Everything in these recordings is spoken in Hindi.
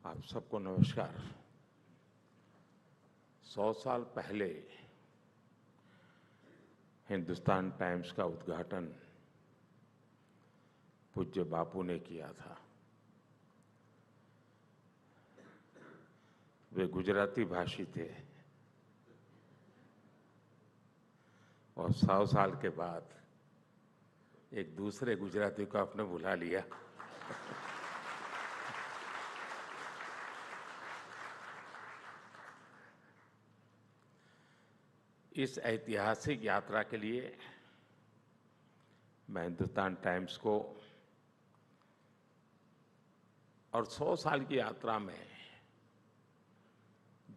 आप सबको नमस्कार। 100 साल पहले हिंदुस्तान टाइम्स का उद्घाटन पूज्य बापू ने किया था। वे गुजराती भाषी थे और 100 साल के बाद एक दूसरे गुजराती को आपने बुला लिया। इस ऐतिहासिक यात्रा के लिए मैं हिंदुस्तान टाइम्स को और 100 साल की यात्रा में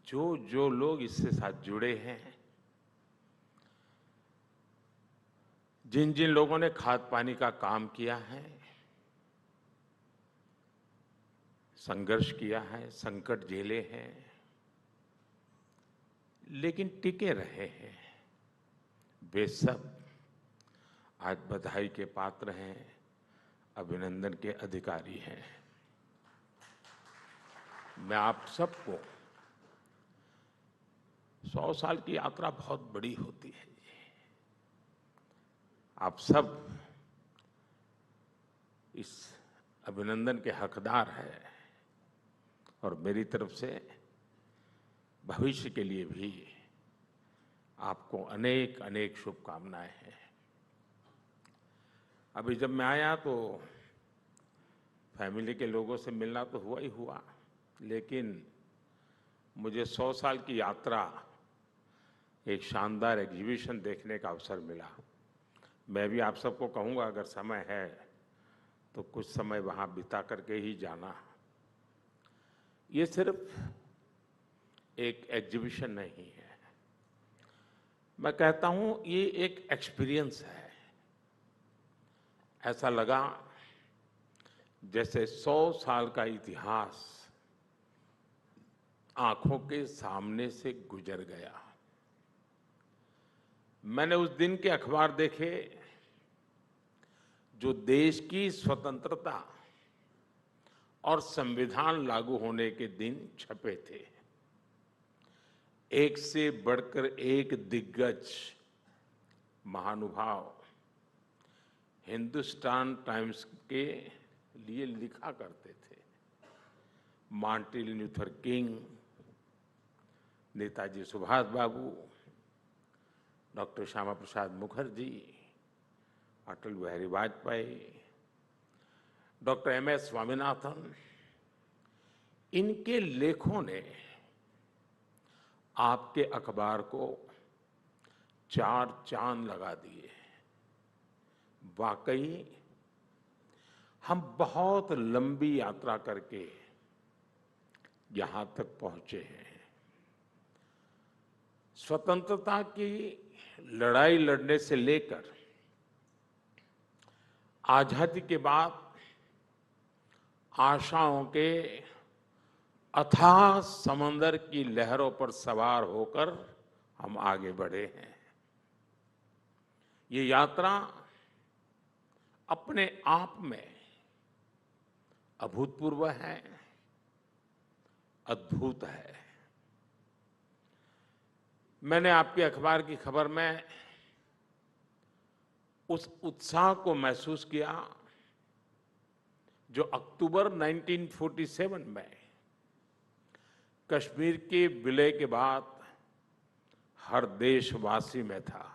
जो लोग इससे साथ जुड़े हैं, जिन जिन लोगों ने खाद पानी का काम किया है, संघर्ष किया है, संकट झेले हैं, लेकिन टिके रहे हैं, वे सब आज बधाई के पात्र हैं, अभिनंदन के अधिकारी हैं। मैं आप सबको 100 साल की यात्रा बहुत बड़ी होती है। आप सब इस अभिनंदन के हकदार हैं और मेरी तरफ से भविष्य के लिए भी आपको अनेक अनेक शुभकामनाएं हैं। अभी जब मैं आया तो फैमिली के लोगों से मिलना तो हुआ ही हुआ, लेकिन मुझे 100 साल की यात्रा, एक शानदार एग्जीबिशन देखने का अवसर मिला। मैं भी आप सबको कहूँगा, अगर समय है तो कुछ समय वहाँ बिता करके ही जाना। ये सिर्फ एक एग्जीबिशन नहीं है, मैं कहता हूँ ये एक एक्सपीरियंस है। ऐसा लगा जैसे 100 साल का इतिहास आंखों के सामने से गुजर गया। मैंने उस दिन के अखबार देखे जो देश की स्वतंत्रता और संविधान लागू होने के दिन छपे थे। एक से बढ़कर एक दिग्गज महानुभाव हिंदुस्तान टाइम्स के लिए लिखा करते थे। Martin Luther King, Netaji Subhash Babu, doctor Shyama Prasad Mukherjee, Atal Bihari Vajpayee, doctor M S. Swaminathan, इनके लेखों ने आपके अखबार को 4 चांद लगा दिए। वाकई हम बहुत लंबी यात्रा करके यहां तक पहुंचे हैं। स्वतंत्रता की लड़ाई लड़ने से लेकर आजादी के बाद आशाओं के अथाह समंदर की लहरों पर सवार होकर हम आगे बढ़े हैं। ये यात्रा अपने आप में अभूतपूर्व है, अद्भुत है। मैंने आपके अखबार की खबर में उस उत्साह को महसूस किया जो अक्टूबर 1947 में कश्मीर के विलय के बाद हर देशवासी में था।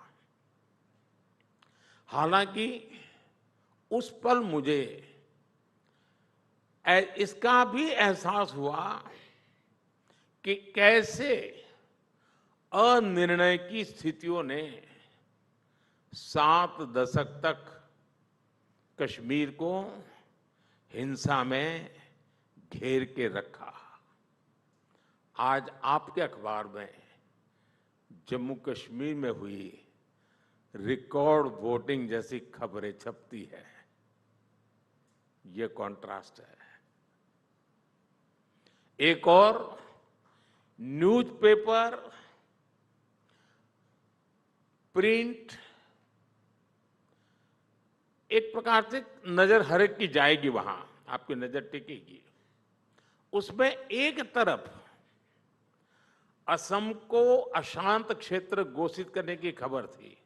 हालांकि उस पल मुझे इसका भी एहसास हुआ कि कैसे अनिर्णय की स्थितियों ने 7 दशक तक कश्मीर को हिंसा में घेर के रखा। आज आपके अखबार में जम्मू कश्मीर में हुई रिकॉर्ड वोटिंग जैसी खबरें छपती है। ये कॉन्ट्रास्ट है। एक और न्यूज़पेपर, प्रिंट, एक प्रकार से नजर हर एक की जाएगी, वहां आपकी नजर टिकेगी। उसमें एक तरफ असम को अशांत क्षेत्र घोषित करने की खबर थी,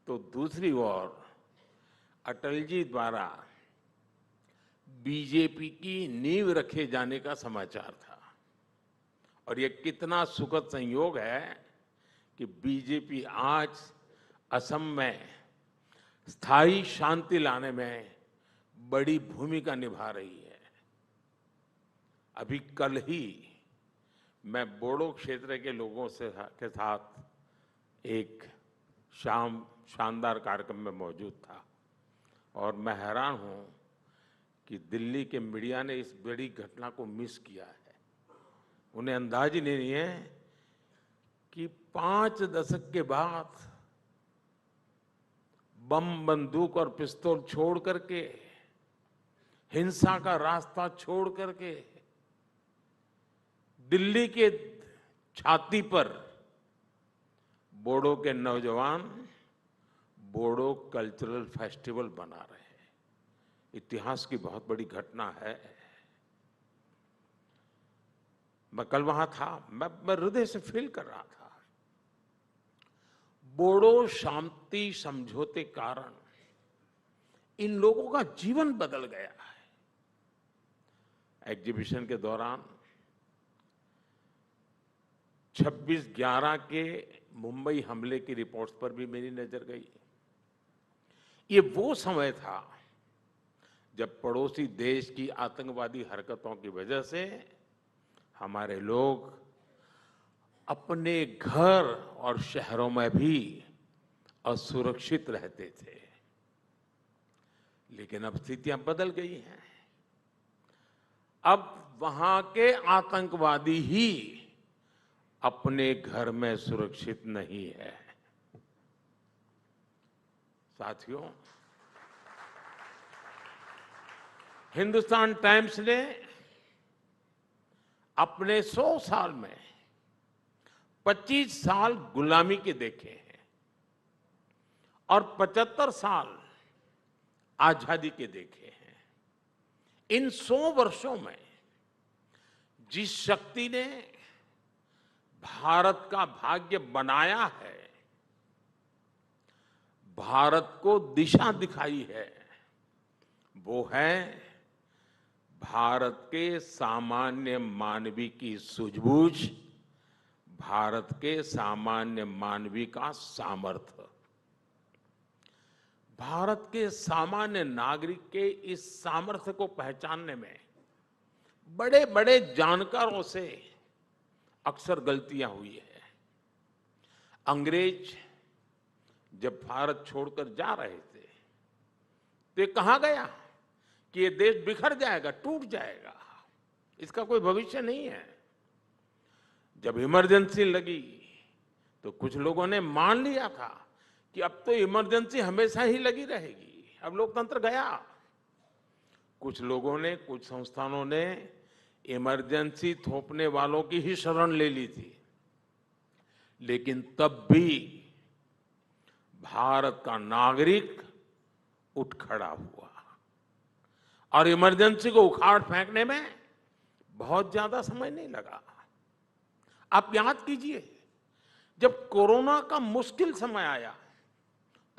तो दूसरी ओर अटल जी द्वारा बीजेपी की नींव रखे जाने का समाचार था। और ये कितना सुखद संयोग है कि बीजेपी आज असम में स्थायी शांति लाने में बड़ी भूमिका निभा रही है। अभी कल ही मैं बोडो क्षेत्र के लोगों के साथ एक शानदार कार्यक्रम में मौजूद था और मैं हैरान हूं कि दिल्ली के मीडिया ने इस बड़ी घटना को मिस किया है। उन्हें अंदाज ही नहीं है कि 5 दशक के बाद बम, बंदूक और पिस्तौल छोड़ करके, हिंसा का रास्ता छोड़ करके दिल्ली के छाती पर बोडो के नौजवान बोडो कल्चरल फेस्टिवल बना रहे हैं। इतिहास की बहुत बड़ी घटना है। मैं कल वहां था, मैं हृदय से फील कर रहा था। बोडो शांति समझौते कारण इन लोगों का जीवन बदल गया है। एग्जीबिशन के दौरान 26/11 के मुंबई हमले की रिपोर्ट्स पर भी मेरी नजर गई। ये वो समय था जब पड़ोसी देश की आतंकवादी हरकतों की वजह से हमारे लोग अपने घर और शहरों में भी असुरक्षित रहते थे। लेकिन अब स्थितियां बदल गई हैं। अब वहां के आतंकवादी ही अपने घर में सुरक्षित नहीं है। साथियों, हिंदुस्तान टाइम्स ने अपने 100 साल में 25 साल गुलामी के देखे हैं और 75 साल आजादी के देखे हैं। इन 100 वर्षों में जिस शक्ति ने भारत का भाग्य बनाया है, भारत को दिशा दिखाई है, वो है भारत के सामान्य मानवी की सूझबूझ, भारत के सामान्य मानवी का सामर्थ्य। भारत के सामान्य नागरिक के इस सामर्थ्य को पहचानने में बड़े बड़े जानकारों से अक्सर गलतियां हुई है। अंग्रेज जब भारत छोड़कर जा रहे थे तो ये कहा गया कि ये देश बिखर जाएगा, टूट जाएगा, इसका कोई भविष्य नहीं है। जब इमरजेंसी लगी तो कुछ लोगों ने मान लिया था कि अब तो इमरजेंसी हमेशा ही लगी रहेगी, अब लोकतंत्र गया। कुछ लोगों ने, कुछ संस्थानों ने इमरजेंसी थोपने वालों की ही शरण ले ली थी। लेकिन तब भी भारत का नागरिक उठ खड़ा हुआ और इमरजेंसी को उखाड़ फेंकने में बहुत ज्यादा समय नहीं लगा। आप याद कीजिए, जब कोरोना का मुश्किल समय आया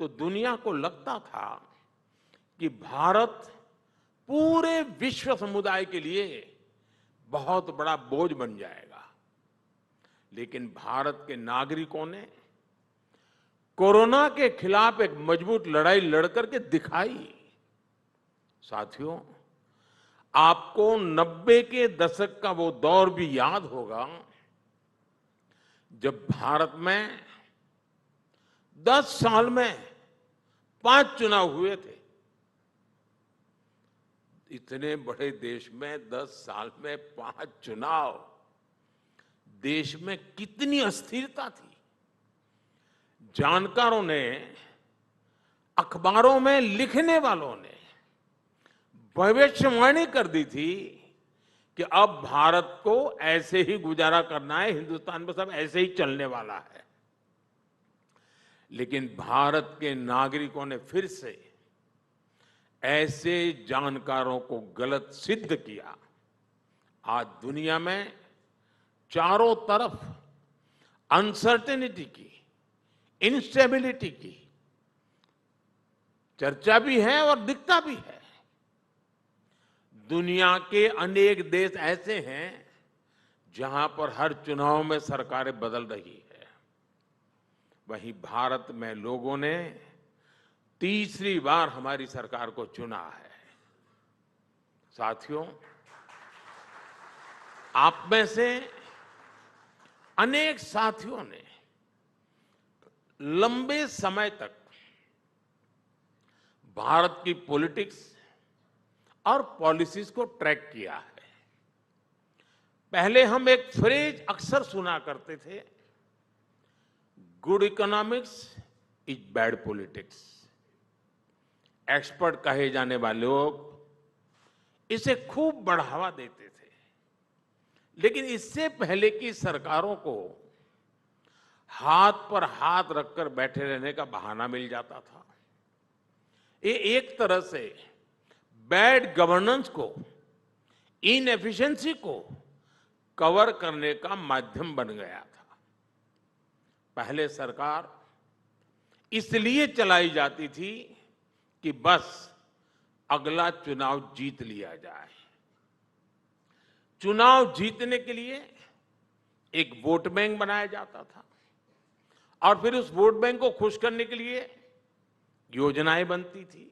तो दुनिया को लगता था कि भारत पूरे विश्व समुदाय के लिए बहुत बड़ा बोझ बन जाएगा। लेकिन भारत के नागरिकों ने कोरोना के खिलाफ एक मजबूत लड़ाई लड़कर के दिखाई। साथियों, आपको 90 के दशक का वो दौर भी याद होगा जब भारत में 10 साल में 5 चुनाव हुए थे। इतने बड़े देश में 10 साल में 5 चुनाव, देश में कितनी अस्थिरता थी। जानकारों ने, अखबारों में लिखने वालों ने भविष्यवाणी कर दी थी कि अब भारत को ऐसे ही गुजारा करना है, हिंदुस्तान में सब ऐसे ही चलने वाला है। लेकिन भारत के नागरिकों ने फिर से ऐसे जानकारों को गलत सिद्ध किया आज दुनिया में चारों तरफ अनसर्टेनिटी की, इंस्टेबिलिटी की चर्चा भी है और दिखता भी है। दुनिया के अनेक देश ऐसे हैं जहां पर हर चुनाव में सरकारें बदल रही है। वहीं भारत में लोगों ने तीसरी बार हमारी सरकार को चुना है। साथियों, आप में से अनेक साथियों ने लंबे समय तक भारत की पॉलिटिक्स और पॉलिसीज को ट्रैक किया है। पहले हम एक फ्रेज अक्सर सुना करते थे, good economics is bad politics. Expert कहे जाने वाले लोग इसे खूब बढ़ावा देते थे, लेकिन इससे पहले की सरकारों को हाथ पर हाथ रखकर बैठे रहने का बहाना मिल जाता था। ये एक तरह से बैड गवर्नेंस को, इनएफिशिएंसी को कवर करने का माध्यम बन गया था। पहले सरकार इसलिए चलाई जाती थी कि बस अगला चुनाव जीत लिया जाए। चुनाव जीतने के लिए एक वोट बैंक बनाया जाता था और फिर उस वोट बैंक को खुश करने के लिए योजनाएं बनती थी।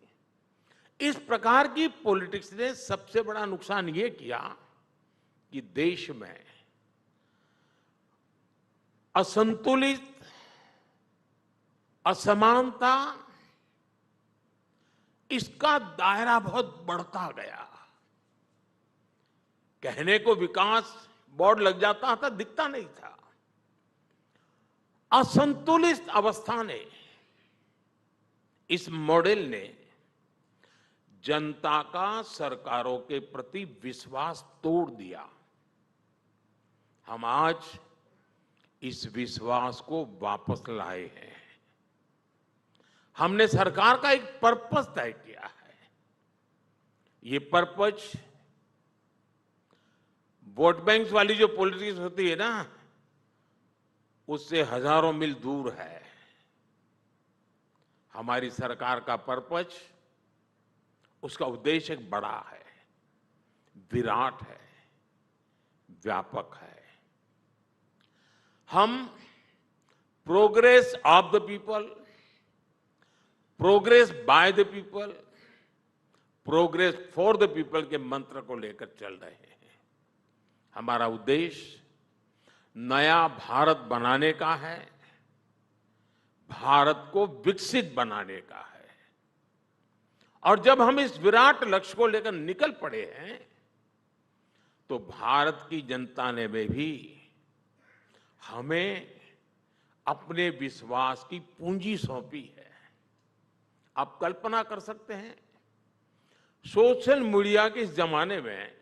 इस प्रकार की पॉलिटिक्स ने सबसे बड़ा नुकसान ये किया कि देश में असंतुलित, असमानता, इसका दायरा बहुत बढ़ता गया। कहने को विकास बोर्ड लग जाता था, दिखता नहीं था। असंतुलित अवस्था ने, इस मॉडल ने जनता का सरकारों के प्रति विश्वास तोड़ दिया। हम आज इस विश्वास को वापस लाए हैं। हमने सरकार का एक पर्पस तय किया है। ये पर्पस वोट बैंक वाली जो पॉलिटिक्स होती है ना, उससे हजारों मील दूर है। हमारी सरकार का पर्पस, उसका उद्देश्य एक बड़ा है, विराट है, व्यापक है। हम progress of the people, progress by the people, progress for the people के मंत्र को लेकर चल रहे हैं। हमारा उद्देश्य नया भारत बनाने का है, भारत को विकसित बनाने का है। और जब हम इस विराट लक्ष्य को लेकर निकल पड़े हैं, तो भारत की जनता ने भी हमें अपने विश्वास की पूंजी सौंपी है। आप कल्पना कर सकते हैं, सोशल मीडिया के इस जमाने में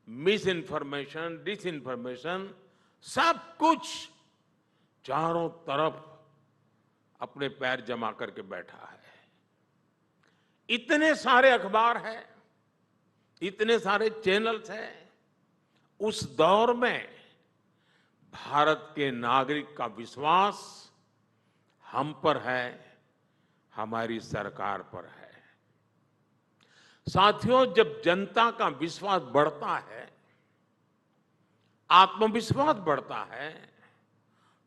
मिस इन्फॉर्मेशन, डिसइन्फॉर्मेशन, सब कुछ चारों तरफ अपने पैर जमा करके बैठा है। इतने सारे अखबार हैं, इतने सारे चैनल्स हैं। उस दौर में भारत के नागरिक का विश्वास हम पर है, हमारी सरकार पर है। साथियों, जब जनता का विश्वास बढ़ता है, आत्मविश्वास बढ़ता है,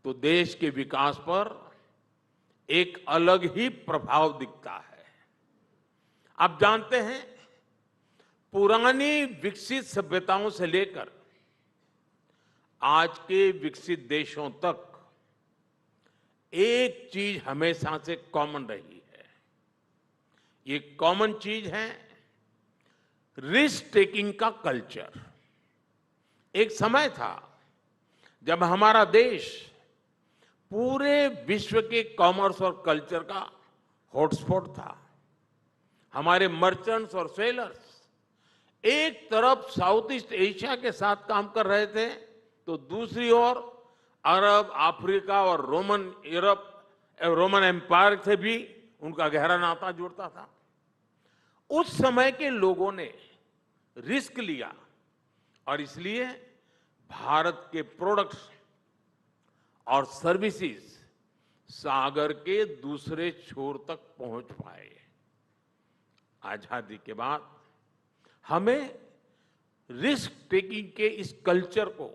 तो देश के विकास पर एक अलग ही प्रभाव दिखता है। आप जानते हैं, पुरानी विकसित सभ्यताओं से लेकर आज के विकसित देशों तक एक चीज हमेशा से कॉमन रही है। ये कॉमन चीज है रिस्क टेकिंग का कल्चर। एक समय था जब हमारा देश पूरे विश्व के कॉमर्स और कल्चर का हॉटस्पॉट था। हमारे मर्चेंट्स और सेलर्स एक तरफ साउथ ईस्ट एशिया के साथ काम कर रहे थे, तो दूसरी ओर अरब, अफ्रीका और रोमन एम्पायर से भी उनका गहरा नाता जुड़ता था। उस समय के लोगों ने रिस्क लिया और इसलिए भारत के प्रोडक्ट्स और सर्विसेज सागर के दूसरे छोर तक पहुंच पाए। आजादी के बाद हमें रिस्क टेकिंग के इस कल्चर को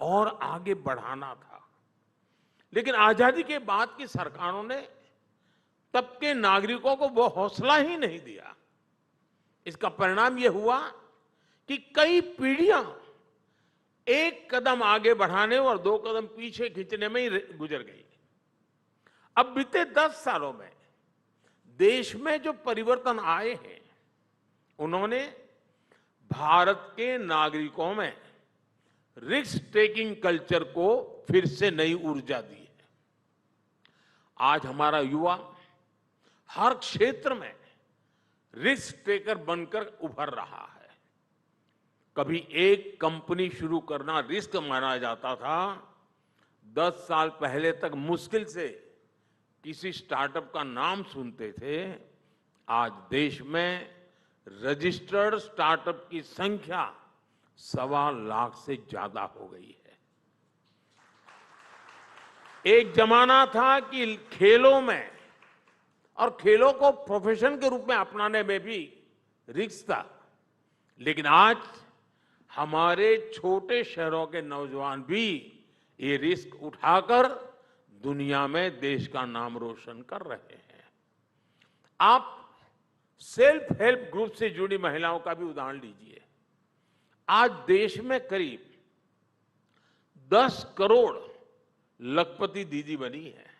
और आगे बढ़ाना था, लेकिन आजादी के बाद की सरकारों ने तब के नागरिकों को वो हौसला ही नहीं दिया। इसका परिणाम यह हुआ कि कई पीढ़ियां एक कदम आगे बढ़ाने और 2 कदम पीछे खींचने में ही गुजर गई। अब बीते 10 सालों में देश में जो परिवर्तन आए हैं, उन्होंने भारत के नागरिकों में रिस्क टेकिंग कल्चर को फिर से नई ऊर्जा दी है। आज हमारा युवा हर क्षेत्र में रिस्क टेकर बनकर उभर रहा है। कभी एक कंपनी शुरू करना रिस्क माना जाता था। 10 साल पहले तक मुश्किल से किसी स्टार्टअप का नाम सुनते थे। आज देश में रजिस्टर्ड स्टार्टअप की संख्या 1.25 लाख से ज्यादा हो गई है। एक जमाना था कि खेलों में और खेलों को प्रोफेशन के रूप में अपनाने में भी रिस्क था, लेकिन आज हमारे छोटे शहरों के नौजवान भी ये रिस्क उठाकर दुनिया में देश का नाम रोशन कर रहे हैं। आप सेल्फ हेल्प ग्रुप से जुड़ी महिलाओं का भी उदाहरण लीजिए। आज देश में करीब 10 करोड़ लखपति दीदी बनी है।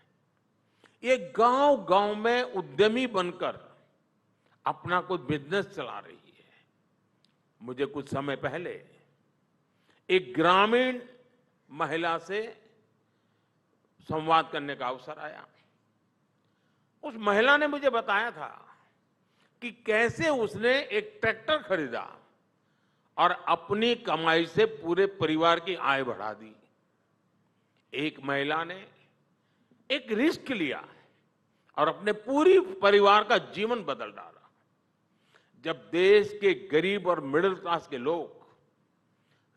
ये गांव-गांव में उद्यमी बनकर अपना कोई बिजनेस चला रही है। मुझे कुछ समय पहले एक ग्रामीण महिला से संवाद करने का अवसर आया। उस महिला ने मुझे बताया था कि कैसे उसने एक ट्रैक्टर खरीदा और अपनी कमाई से पूरे परिवार की आय बढ़ा दी। एक महिला ने एक रिस्क लिया और अपने पूरी परिवार का जीवन बदल डाला। जब देश के गरीब और मिडिल क्लास के लोग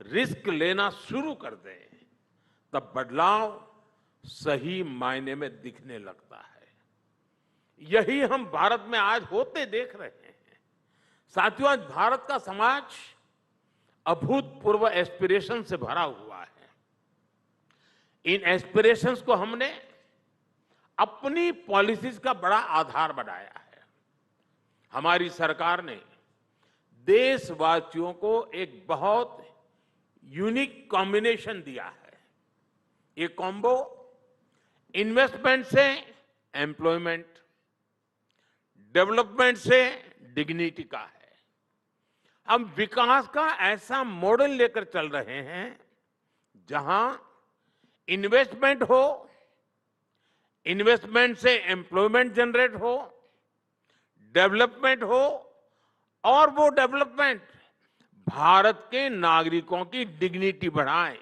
रिस्क लेना शुरू कर दें, तब बदलाव सही मायने में दिखने लगता है। यही हम भारत में आज होते देख रहे हैं। साथियों, आज भारत का समाज अभूतपूर्व एस्पिरेशन से भरा हुआ है। इन एस्पिरेशंस को हमने अपनी पॉलिसीज का बड़ा आधार बनाया है। हमारी सरकार ने देशवासियों को एक बहुत यूनिक कॉम्बिनेशन दिया है। ये कॉम्बो इन्वेस्टमेंट से एम्प्लॉयमेंट, डेवलपमेंट से डिग्निटी का है। हम विकास का ऐसा मॉडल लेकर चल रहे हैं जहां इन्वेस्टमेंट हो, इन्वेस्टमेंट से एम्प्लॉयमेंट जनरेट हो, डेवलपमेंट हो और वो डेवलपमेंट भारत के नागरिकों की डिग्निटी बढ़ाए,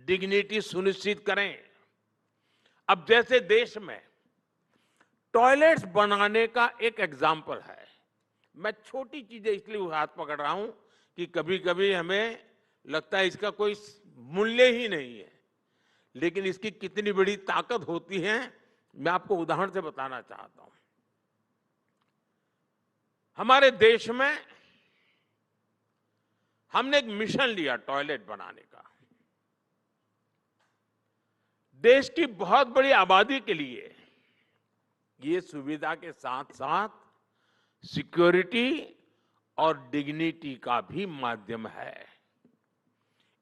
डिग्निटी सुनिश्चित करें। अब जैसे देश में टॉयलेट्स बनाने का एक एग्जाम्पल है। मैं छोटी चीजें इसलिए हाथ पकड़ रहा हूं कि कभी कभी हमें लगता है इसका कोई मूल्य ही नहीं है, लेकिन इसकी कितनी बड़ी ताकत होती है मैं आपको उदाहरण से बताना चाहता हूं। हमारे देश में हमने एक मिशन लिया टॉयलेट बनाने का। देश की बहुत बड़ी आबादी के लिए ये सुविधा के साथ साथ सिक्योरिटी और डिग्निटी का भी माध्यम है।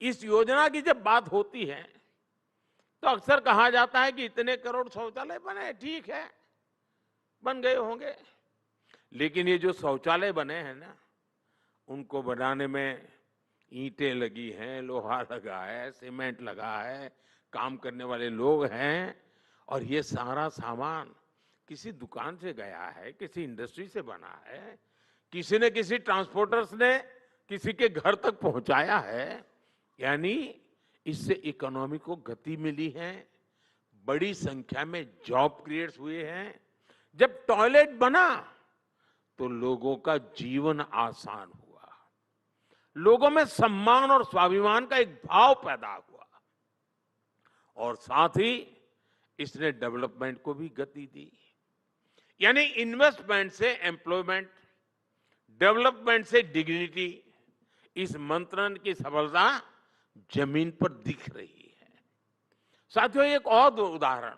इस योजना की जब बात होती है तो अक्सर कहा जाता है कि इतने करोड़ शौचालय बने, ठीक है, बन गए होंगे, लेकिन ये जो शौचालय बने हैं ना, उनको बनाने में ईंटें लगी हैं, लोहा लगा है, सीमेंट लगा है, काम करने वाले लोग हैं, और ये सारा सामान किसी दुकान से गया है, किसी इंडस्ट्री से बना है, किसी ने किसी ट्रांसपोर्टर्स ने किसी के घर तक पहुंचाया है। यानी इससे इकोनॉमी को गति मिली है, बड़ी संख्या में जॉब क्रिएट्स हुए हैं। जब टॉयलेट बना तो लोगों का जीवन आसान हुआ, लोगों में सम्मान और स्वाभिमान का एक भाव पैदा हुआ और साथ ही इसने डेवलपमेंट को भी गति दी। यानी इन्वेस्टमेंट से एम्प्लॉयमेंट, डेवलपमेंट से डिग्निटी, इस मंत्र की सफलता जमीन पर दिख रही है। साथियों, एक और उदाहरण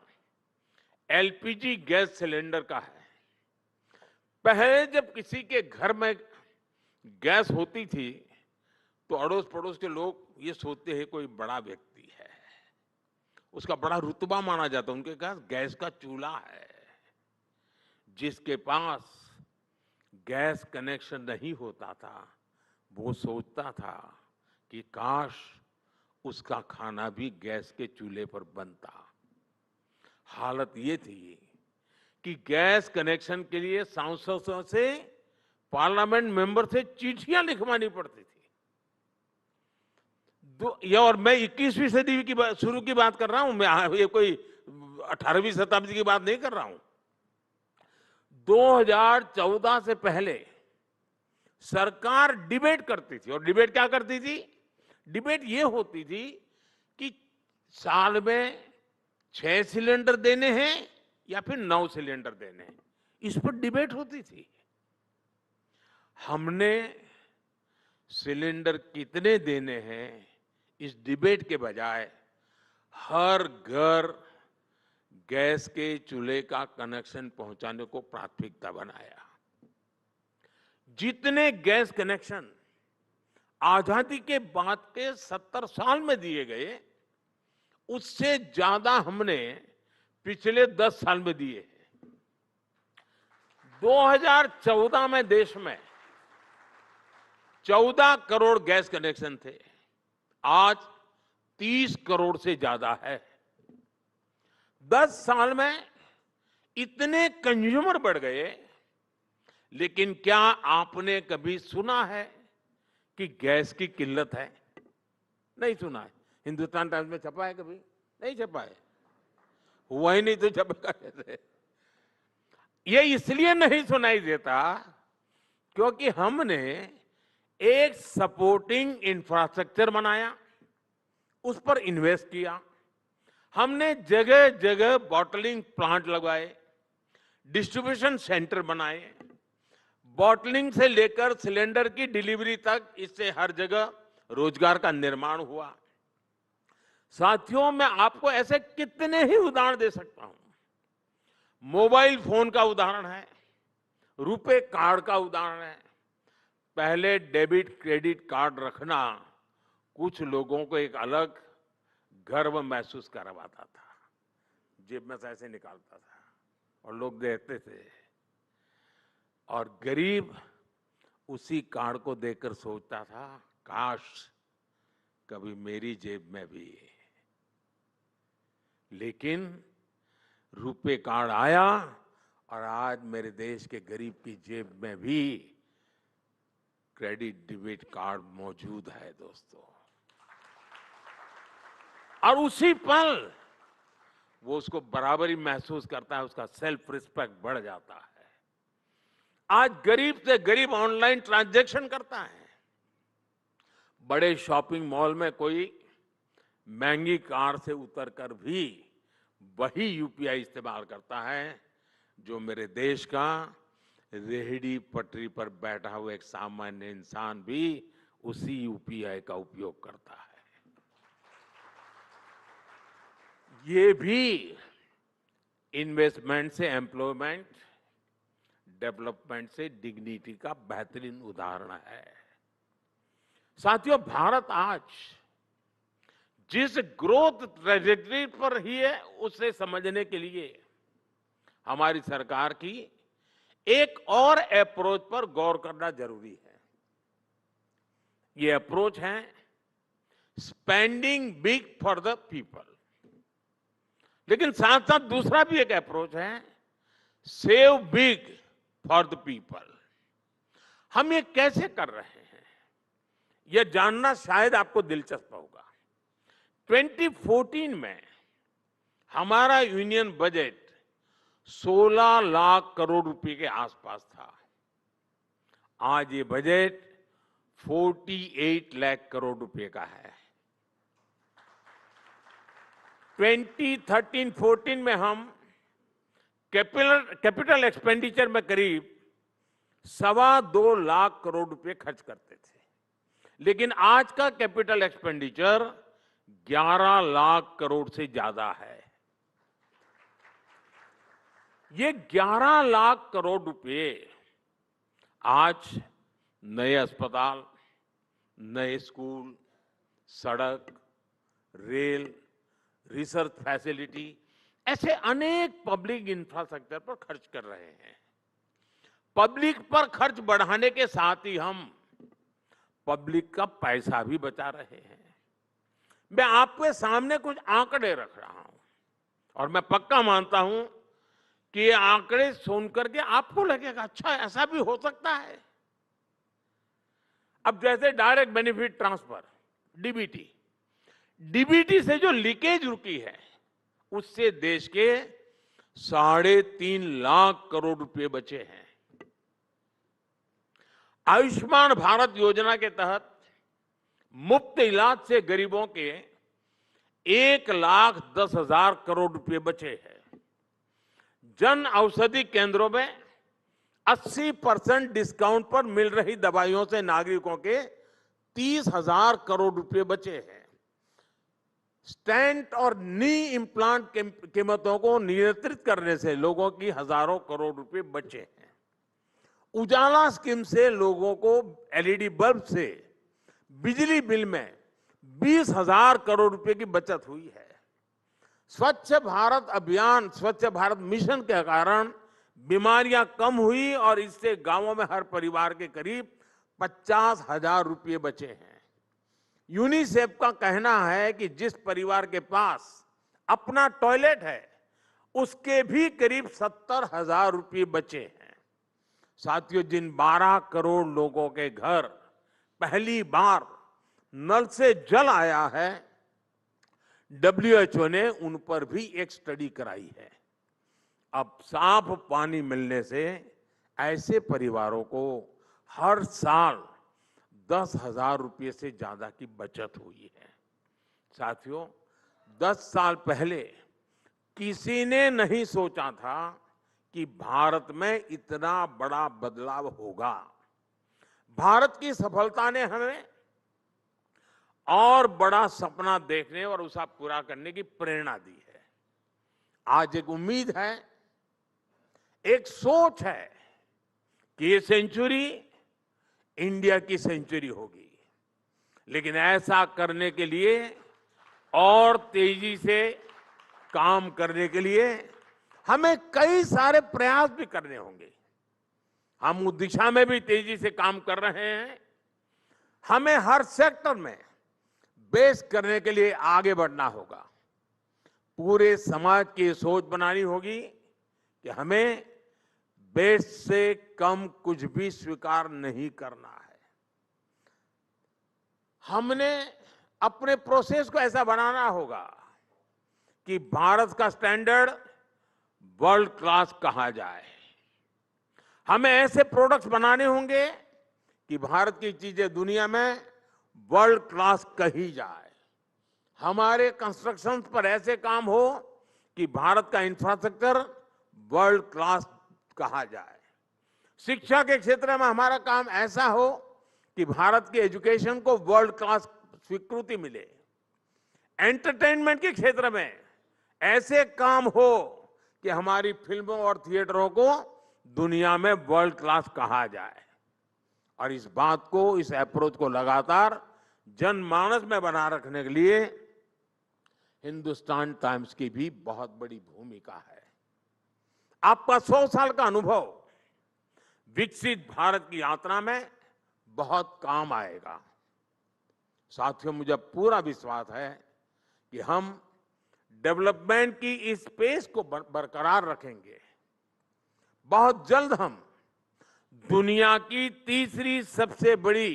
एलपीजी गैस सिलेंडर का है। पहले जब किसी के घर में गैस होती थी तो अड़ोस पड़ोस के लोग ये सोचते हैं कोई बड़ा व्यक्ति है, उसका बड़ा रुतबा माना जाता है, उनके पास गैस का चूल्हा है। जिसके पास गैस कनेक्शन नहीं होता था वो सोचता था कि काश उसका खाना भी गैस के चूल्हे पर बनता। हालत ये थी कि गैस कनेक्शन के लिए सांसदों से, पार्लियामेंट मेंबर से चिट्ठियां लिखवानी पड़ती थी। और मैं 21वीं सदी की शुरू की बात कर रहा हूं, मैं ये कोई 18वीं शताब्दी की बात नहीं कर रहा हूं। 2014 से पहले सरकार डिबेट करती थी, और डिबेट क्या करती थी? डिबेट ये होती थी कि साल में 6 सिलेंडर देने हैं या फिर 9 सिलेंडर देने हैं, इस पर डिबेट होती थी। हमने सिलेंडर कितने देने हैं इस डिबेट के बजाय हर घर गैस के चूल्हे का कनेक्शन पहुंचाने को प्राथमिकता बनाया। जितने गैस कनेक्शन आजादी के बाद के 70 साल में दिए गए, उससे ज्यादा हमने पिछले 10 साल में दिए हैं। 2014 में देश में 14 करोड़ गैस कनेक्शन थे, आज 30 करोड़ से ज्यादा है। 10 साल में इतने कंज्यूमर बढ़ गए, लेकिन क्या आपने कभी सुना है कि गैस की किल्लत है? नहीं सुना है। हिंदुस्तान टाइम्स में छपा है? कभी नहीं छपा है। हुआ ही नहीं तो छपेगा कैसे? ये इसलिए नहीं सुनाई देता क्योंकि हमने एक सपोर्टिंग इंफ्रास्ट्रक्चर बनाया, उस पर इन्वेस्ट किया। हमने जगह जगह बॉटलिंग प्लांट लगाए, डिस्ट्रीब्यूशन सेंटर बनाए, बॉटलिंग से लेकर सिलेंडर की डिलीवरी तक, इससे हर जगह रोजगार का निर्माण हुआ। साथियों, मैं आपको ऐसे कितने ही उदाहरण दे सकता हूं। मोबाइल फोन का उदाहरण है, रुपे कार्ड का उदाहरण है। पहले डेबिट क्रेडिट कार्ड रखना कुछ लोगों को एक अलग गर्व महसूस करवाता था। जेब में से ऐसे निकालता था और लोग देते थे, और गरीब उसी कार्ड को देखकर सोचता था काश कभी मेरी जेब में भी। लेकिन रुपे कार्ड आया और आज मेरे देश के गरीब की जेब में भी क्रेडिट डेबिट कार्ड मौजूद है दोस्तों। और उसी पल वो उसको बराबरी महसूस करता है, उसका सेल्फ रिस्पेक्ट बढ़ जाता है। आज गरीब से गरीब ऑनलाइन ट्रांजैक्शन करता है। बड़े शॉपिंग मॉल में कोई महंगी कार से उतरकर भी वही यूपीआई इस्तेमाल करता है जो मेरे देश का रेहड़ी पटरी पर बैठा हुआ एक सामान्य इंसान भी उसी यूपीआई का उपयोग करता है। ये भी इन्वेस्टमेंट से एम्प्लॉयमेंट, डेवलपमेंट से डिग्निटी का बेहतरीन उदाहरण है। साथियों, भारत आज जिस ग्रोथ ट्रैजेक्टरी पर ही है, उसे समझने के लिए हमारी सरकार की एक और अप्रोच पर गौर करना जरूरी है। ये अप्रोच है spending big for the people. लेकिन साथ साथ दूसरा भी एक अप्रोच है save big for the people. हम ये कैसे कर रहे हैं, यह जानना शायद आपको दिलचस्प होगा। 2014 में हमारा यूनियन बजट 16 लाख करोड़ रुपए के आसपास था। आज ये बजट 48 लाख करोड़ रुपए का है। 2013-14 में हम कैपिटल एक्सपेंडिचर में करीब 2.25 लाख करोड़ रुपए खर्च करते थे, लेकिन आज का कैपिटल एक्सपेंडिचर 11 लाख करोड़ से ज्यादा है। ये 11 लाख करोड़ रुपए आज नए अस्पताल, नए स्कूल, सड़क, रेल, रिसर्च फैसिलिटी, ऐसे अनेक पब्लिक इंफ्रास्ट्रक्चर पर खर्च कर रहे हैं। पब्लिक पर खर्च बढ़ाने के साथ ही हम पब्लिक का पैसा भी बचा रहे हैं। मैं आपके सामने कुछ आंकड़े रख रहा हूं और मैं पक्का मानता हूं कि ये आंकड़े सुनकर के आपको लगेगा अच्छा ऐसा भी हो सकता है। अब जैसे direct benefit transfer, DBT, DBT से जो लीकेज रुकी है उससे देश के 3.5 लाख करोड़ रुपए बचे हैं। आयुष्मान भारत योजना के तहत मुफ्त इलाज से गरीबों के 1,10,000 करोड़ रुपए बचे हैं। जन औषधि केंद्रों में 80% डिस्काउंट पर मिल रही दवाइयों से नागरिकों के 30,000 करोड़ रुपए बचे हैं। स्टेंट और नी इम्प्लांट कीमतों को नियंत्रित करने से लोगों की हजारों करोड़ रुपए बचे हैं। उजाला स्कीम से लोगों को एलईडी बल्ब से बिजली बिल में 20,000 करोड़ रुपए की बचत हुई है। स्वच्छ भारत अभियान, स्वच्छ भारत मिशन के कारण बीमारियां कम हुई और इससे गांवों में हर परिवार के करीब 50,000 रुपए बचे हैं। यूनिसेफ का कहना है कि जिस परिवार के पास अपना टॉयलेट है उसके भी करीब 70,000 रुपए बचे हैं। साथियों, जिन 12 करोड़ लोगों के घर पहली बार नल से जल आया है, WHO ने उन पर भी एक स्टडी कराई है। अब साफ पानी मिलने से ऐसे परिवारों को हर साल 10,000 रुपये से ज्यादा की बचत हुई है। साथियों, 10 साल पहले किसी ने नहीं सोचा था कि भारत में इतना बड़ा बदलाव होगा। भारत की सफलता ने हमें और बड़ा सपना देखने और उसे पूरा करने की प्रेरणा दी है। आज एक उम्मीद है, एक सोच है कि ये सेंचुरी इंडिया की सेंचुरी होगी। लेकिन ऐसा करने के लिए और तेजी से काम करने के लिए हमें कई सारे प्रयास भी करने होंगे। हम उस दिशा में भी तेजी से काम कर रहे हैं। हमें हर सेक्टर में बेस करने के लिए आगे बढ़ना होगा। पूरे समाज की सोच बनानी होगी कि हमें बेस से कम कुछ भी स्वीकार नहीं करना है। हमने अपने प्रोसेस को ऐसा बनाना होगा कि भारत का स्टैंडर्ड वर्ल्ड क्लास कहा जाए। हमें ऐसे प्रोडक्ट्स बनाने होंगे कि भारत की चीजें दुनिया में वर्ल्ड क्लास कही जाए। हमारे कंस्ट्रक्शन पर ऐसे काम हो कि भारत का इंफ्रास्ट्रक्चर वर्ल्ड क्लास कहा जाए। शिक्षा के क्षेत्र में हमारा काम ऐसा हो कि भारत की एजुकेशन को वर्ल्ड क्लास स्वीकृति मिले। एंटरटेनमेंट के क्षेत्र में ऐसे काम हो कि हमारी फिल्मों और थिएटरों को दुनिया में वर्ल्ड क्लास कहा जाए। और इस बात को, इस अप्रोच को लगातार जनमानस में बना रखने के लिए हिंदुस्तान टाइम्स की भी बहुत बड़ी भूमिका है। आपका 100 साल का अनुभव विकसित भारत की यात्रा में बहुत काम आएगा। साथियों, मुझे पूरा विश्वास है कि हम डेवलपमेंट की इस पेस को बरकरार रखेंगे। बहुत जल्द हम दुनिया की तीसरी सबसे बड़ी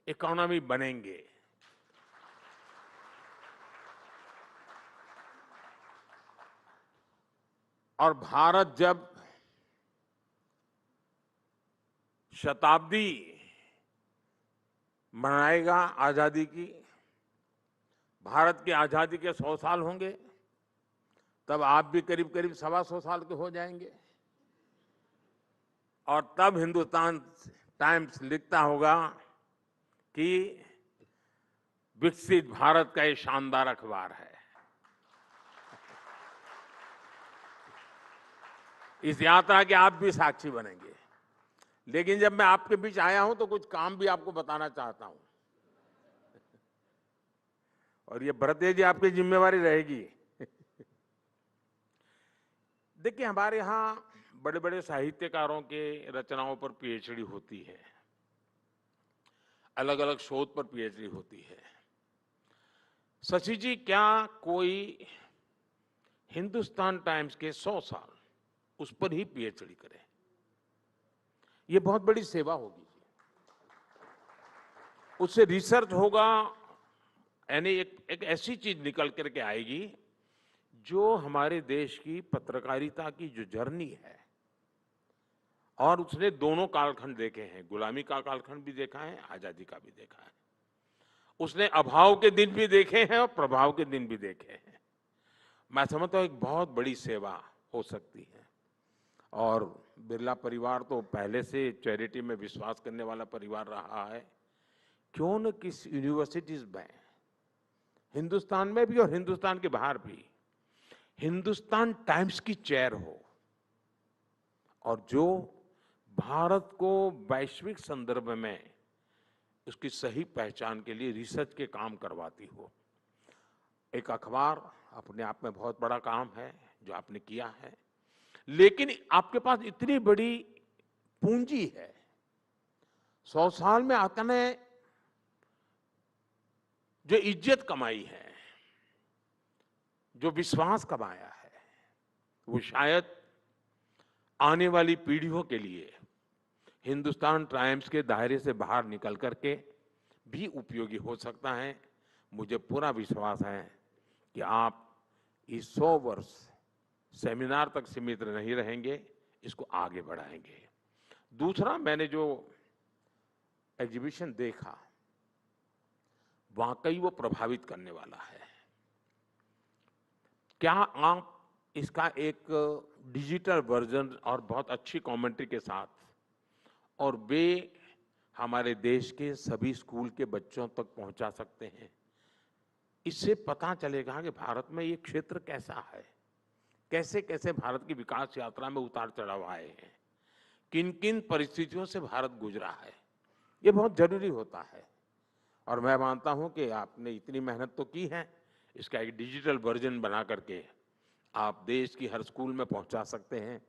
इकोनॉमी बनेंगे। और भारत जब शताब्दी मनाएगा आजादी की, भारत की आजादी के 100 साल होंगे, तब आप भी करीब करीब 125 साल के हो जाएंगे और तब हिंदुस्तान टाइम्स लिखता होगा कि विकसित भारत का ये शानदार अखबार है। इस यात्रा के आप भी साक्षी बनेंगे। लेकिन जब मैं आपके बीच आया हूं तो कुछ काम भी आपको बताना चाहता हूं और ये भरतेज जी आपकी जिम्मेवारी रहेगी। देखिए, हमारे यहां बड़े बड़े साहित्यकारों के रचनाओं पर पीएचडी होती है, अलग अलग शोध पर पीएचडी होती है। शशि जी, क्या कोई हिंदुस्तान टाइम्स के 100 साल उस पर ही पीएचडी करे? ये बहुत बड़ी सेवा होगी। उससे रिसर्च होगा, यानी एक ऐसी चीज निकल करके आएगी जो हमारे देश की पत्रकारिता की जो जर्नी है, और उसने दोनों कालखंड देखे हैं, गुलामी का कालखंड भी देखा है, आजादी का भी देखा है। उसने अभाव के दिन भी देखे हैं और प्रभाव के दिन भी देखे हैं। मैं समझता हूं एक बहुत बड़ी सेवा हो सकती है। और बिरला परिवार तो पहले से चैरिटी में विश्वास करने वाला परिवार रहा है। क्यों न किस यूनिवर्सिटीज में, हिंदुस्तान में भी और हिंदुस्तान के बाहर भी, हिंदुस्तान टाइम्स की चेयर हो और जो भारत को वैश्विक संदर्भ में उसकी सही पहचान के लिए रिसर्च के काम करवाती हो। एक अखबार अपने आप में बहुत बड़ा काम है जो आपने किया है, लेकिन आपके पास इतनी बड़ी पूंजी है। 100 साल में आपने जो इज्जत कमाई है, जो विश्वास कमाया है, वो शायद आने वाली पीढ़ियों के लिए हिंदुस्तान टाइम्स के दायरे से बाहर निकल करके भी उपयोगी हो सकता है। मुझे पूरा विश्वास है कि आप इस 100 वर्ष सेमिनार तक सीमित नहीं रहेंगे, इसको आगे बढ़ाएंगे। दूसरा, मैंने जो एग्जीबिशन देखा वाकई वो प्रभावित करने वाला है। क्या आप इसका एक डिजिटल वर्जन और बहुत अच्छी कमेंट्री के साथ, और वे हमारे देश के सभी स्कूल के बच्चों तक पहुंचा सकते हैं? इससे पता चलेगा कि भारत में ये क्षेत्र कैसा है, कैसे कैसे भारत की विकास यात्रा में उतार चढ़ाव आए हैं, किन किन परिस्थितियों से भारत गुजरा है। ये बहुत जरूरी होता है और मैं मानता हूं कि आपने इतनी मेहनत तो की है, इसका एक डिजिटल वर्जन बना करके आप देश की हर स्कूल में पहुंचा सकते हैं,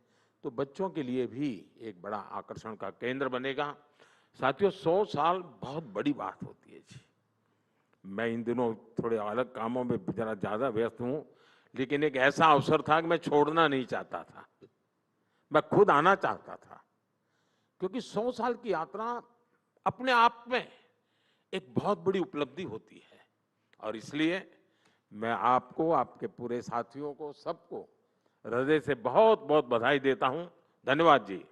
तो बच्चों के लिए भी एक बड़ा आकर्षण का केंद्र बनेगा। साथियों, 100 साल बहुत बड़ी बात होती है जी। मैं इन दिनों थोड़े अलग कामों में जरा ज्यादा व्यस्त हूं, लेकिन एक ऐसा अवसर था कि मैं छोड़ना नहीं चाहता था, मैं खुद आना चाहता था, क्योंकि 100 साल की यात्रा अपने आप में एक बहुत बड़ी उपलब्धि होती है। और इसलिए मैं आपको, आपके पूरे साथियों को, सबको हृदय से बहुत बहुत बधाई देता हूं। धन्यवाद जी।